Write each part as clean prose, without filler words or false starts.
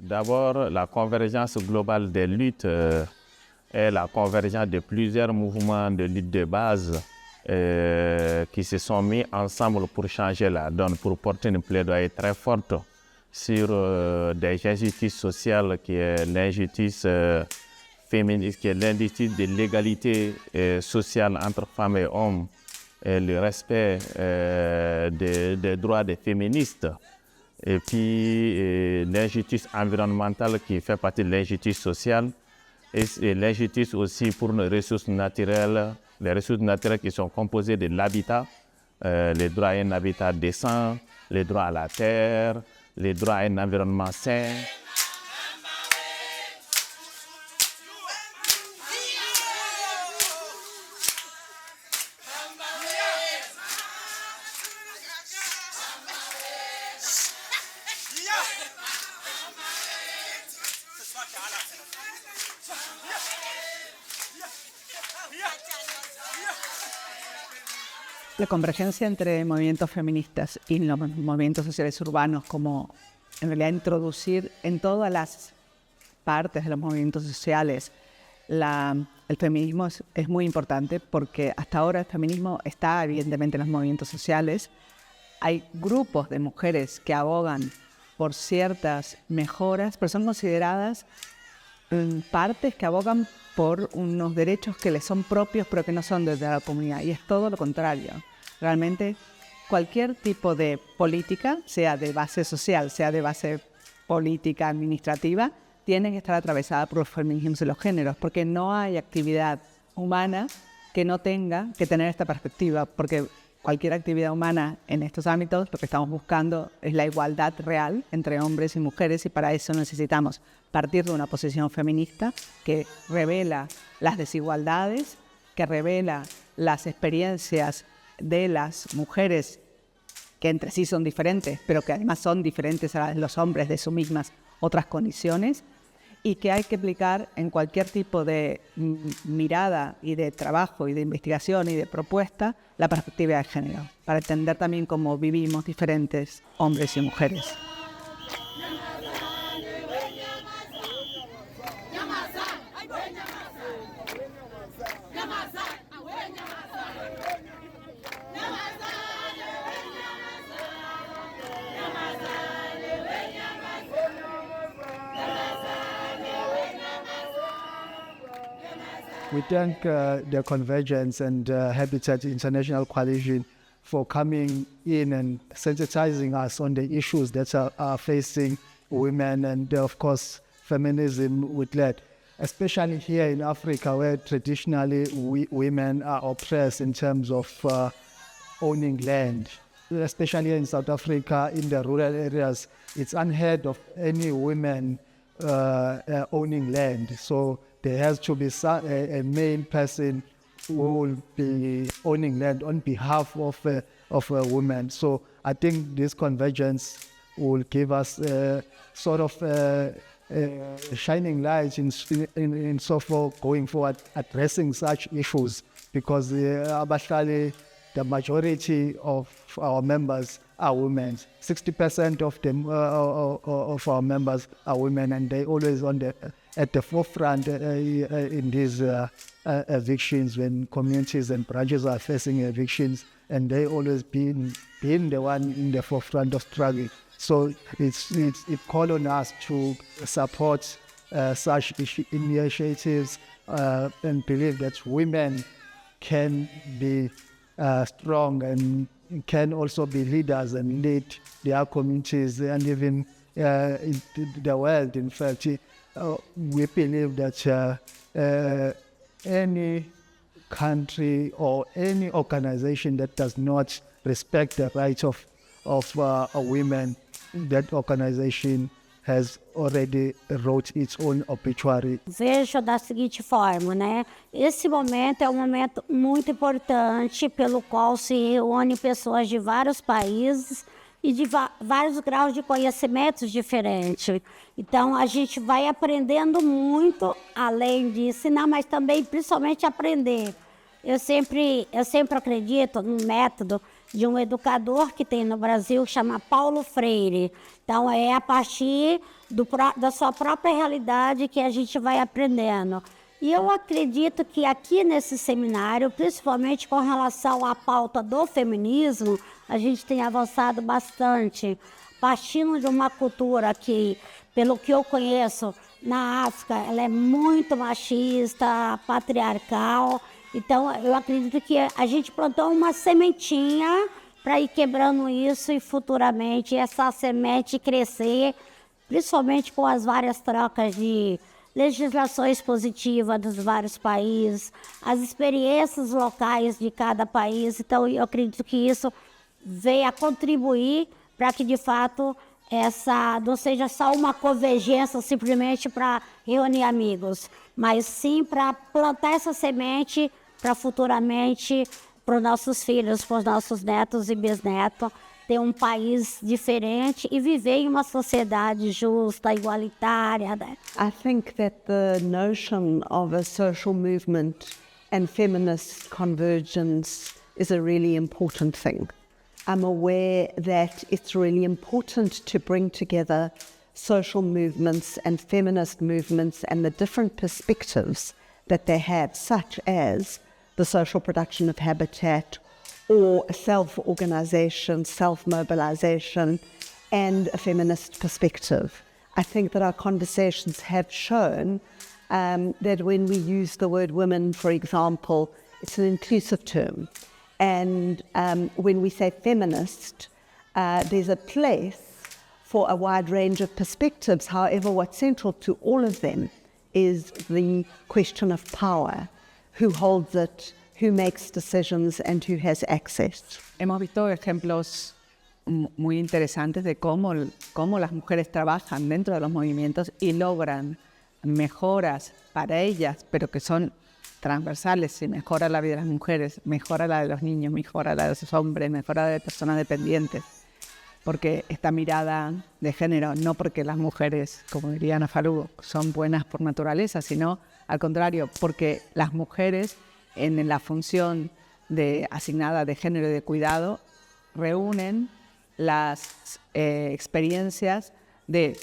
D'abord, la convergence globale des luttes est la convergence de plusieurs mouvements de lutte de base qui se sont mis ensemble pour changer la donne, pour porter une plaidoyer très forte sur des injustices sociales qui est l'injustice féministe, qui est l'injustice de l'égalité sociale entre femmes et hommes, et le respect des droits des féministes. Et puis l'injustice environnementale qui fait partie de l'injustice sociale et l'injustice aussi pour nos ressources naturelles, les ressources naturelles qui sont composées de l'habitat, les droits à un habitat décent, les droits à la terre, les droits à un environnement sain. La convergencia entre movimientos feministas y los movimientos sociales urbanos, como en realidad introducir en todas las partes de los movimientos sociales el feminismo es muy importante, porque hasta ahora el feminismo está evidentemente en los movimientos sociales. Hay grupos de mujeres que abogan por ciertas mejoras, pero son consideradas partes que abogan por unos derechos que les son propios pero que no son de la comunidad, y es todo lo contrario. Realmente cualquier tipo de política, sea de base social, sea de base política, administrativa, tiene que estar atravesada por los feminismos de los géneros, porque no hay actividad humana que no tenga que tener esta perspectiva, porque cualquier actividad humana en estos ámbitos lo que estamos buscando es la igualdad real entre hombres y mujeres, y para eso necesitamos partir de una posición feminista que revela las desigualdades, que revela las experiencias de las mujeres que entre sí son diferentes, pero que además son diferentes a los hombres de sus mismas otras condiciones, y que hay que aplicar en cualquier tipo de mirada y de trabajo y de investigación y de propuesta la perspectiva de género, para entender también cómo vivimos diferentes hombres y mujeres. We thank the Convergence and Habitat International Coalition for coming in and sensitizing us on the issues that are facing women and, of course, feminism with that, especially here in Africa, where traditionally women are oppressed in terms of owning land. Especially in South Africa, in the rural areas, it's unheard of any women owning land. So there has to be a main person who will be owning land on behalf of a woman. So I think this convergence will give us sort of shining lights in so far going forward, addressing such issues, because Abahlali, the majority of our members are women. 60% of them of our members are women, and they always at the forefront in these evictions, when communities and branches are facing evictions, and they always been the one in the forefront of struggle. So it calls on us to support such initiatives and believe that women can be strong and can also be leaders and lead their communities and even in the world. In fact, we believe that any country or any organization that does not respect the rights of women, that organization has already wrote its own obituary. Vejo da seguinte forma, né? Esse momento é um momento muito importante pelo qual se reúne pessoas de vários países e de vários graus de conhecimentos diferentes. Então, a gente vai aprendendo muito, além de ensinar, mas também, principalmente, aprender. Eu sempre acredito no método de um educador que tem no Brasil, que chama Paulo Freire. Então, é a partir da sua própria realidade que a gente vai aprendendo. E eu acredito que aqui nesse seminário, principalmente com relação à pauta do feminismo, a gente tem avançado bastante, partindo de uma cultura que, pelo que eu conheço, na África, ela é muito machista, patriarcal. Então, eu acredito que a gente plantou uma sementinha para ir quebrando isso e futuramente essa semente crescer, principalmente com as várias trocas de legislações positivas dos vários países, as experiências locais de cada país. Então, eu acredito que isso veio a contribuir para que, de fato, essa não seja só uma convergência simplesmente para reunir amigos, mas sim para plantar essa semente para futuramente, para os nossos filhos, para os nossos netos e bisnetos, ter um país diferente e viver em uma sociedade justa, igualitária. Né? I think that the notion of a social movement and feminist convergence is a really important thing. I'm aware that it's really important to bring together social movements and feminist movements and the different perspectives that they have, such as the social production of habitat or self-organization, self-mobilization, and a feminist perspective. I think that our conversations have shown that when we use the word women, for example, it's an inclusive term. And when we say feminist, there's a place for a wide range of perspectives. However, what's central to all of them is the question of power. Who holds it, who makes decisions, and who has access. Hemos visto ejemplos muy interesantes de cómo las mujeres trabajan dentro de los movimientos y logran mejoras para ellas, pero que son transversales. Y mejora la vida de las mujeres, mejora la de los niños, mejora la de los hombres, mejora la de personas dependientes. Porque esta mirada de género, no porque las mujeres, como diría Abahlali, son buenas por naturaleza, sino al contrario, porque las mujeres en la función asignada de género y de cuidado reúnen las experiencias de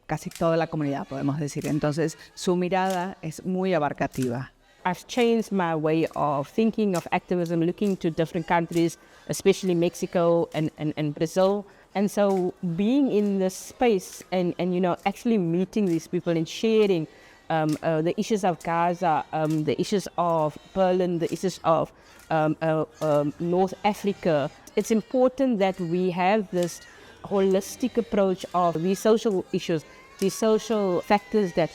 casi toda la comunidad, podemos decir. Entonces, su mirada es muy abarcativa. I've changed my way of thinking of activism, looking to different countries, especially Mexico and Brazil. And so being in this space and actually meeting these people and sharing the issues of Gaza, the issues of Berlin, the issues of North Africa, it's important that we have this holistic approach of these social issues, these social factors that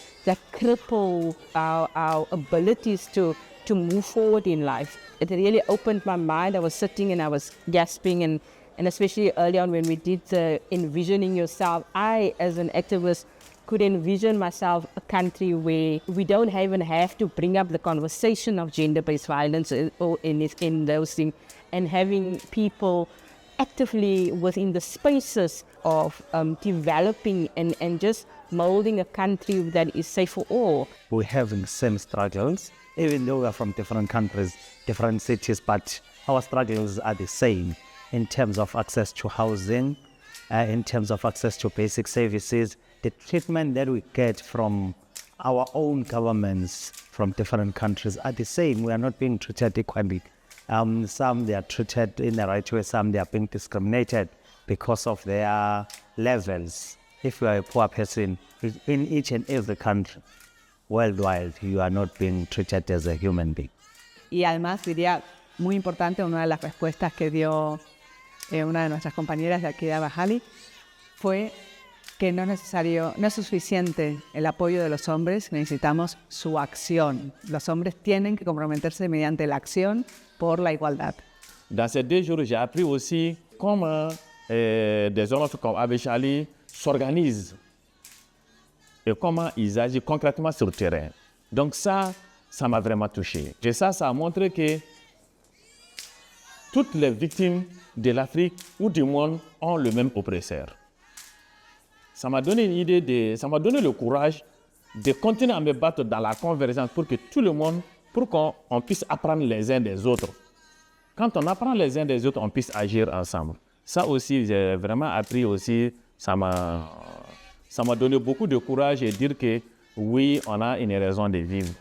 cripple our abilities to move forward in life. It really opened my mind. I was sitting and I was gasping, and especially early on when we did the envisioning yourself, I, as an activist, could envision myself a country where we don't even have to bring up the conversation of gender-based violence or in those things, and having people actively within the spaces of developing and just molding a country that is safe for all. We're having same struggles, even though we're from different countries, different cities, but our struggles are the same in terms of access to housing, in terms of access to basic services. The treatment that we get from our own governments from different countries are the same. We are not being treated equally. Some they are treated in the right way, some they are being discriminated because of their levels. If you are a poor person in each and every country worldwide, you are not being treated as a human being. Y además diría, muy importante, una de las respuestas que dio una de nuestras compañeras de aquí de Abahlali fue que no es suficiente el apoyo de los hombres, necesitamos su acción. Los hombres tienen que comprometerse mediante la acción por la igualdad. Dans ces 2 jours, j'ai appris aussi comment des hommes comme Abahlali s'organisent et comment ils agissent concrètement sur le terrain. Donc ça m'a vraiment touché. Et ça a montré que toutes les victimes de l'Afrique ou du monde ont le même oppresseur. Ça m'a donné une idée, ça m'a donné le courage de continuer à me battre dans la convergence pour que tout le monde, pour qu'on puisse apprendre les uns des autres. quand on apprend les uns des autres, on puisse agir ensemble. Ça aussi, j'ai vraiment appris aussi, ça m'a donné beaucoup de courage et dire que oui, on a une raison de vivre.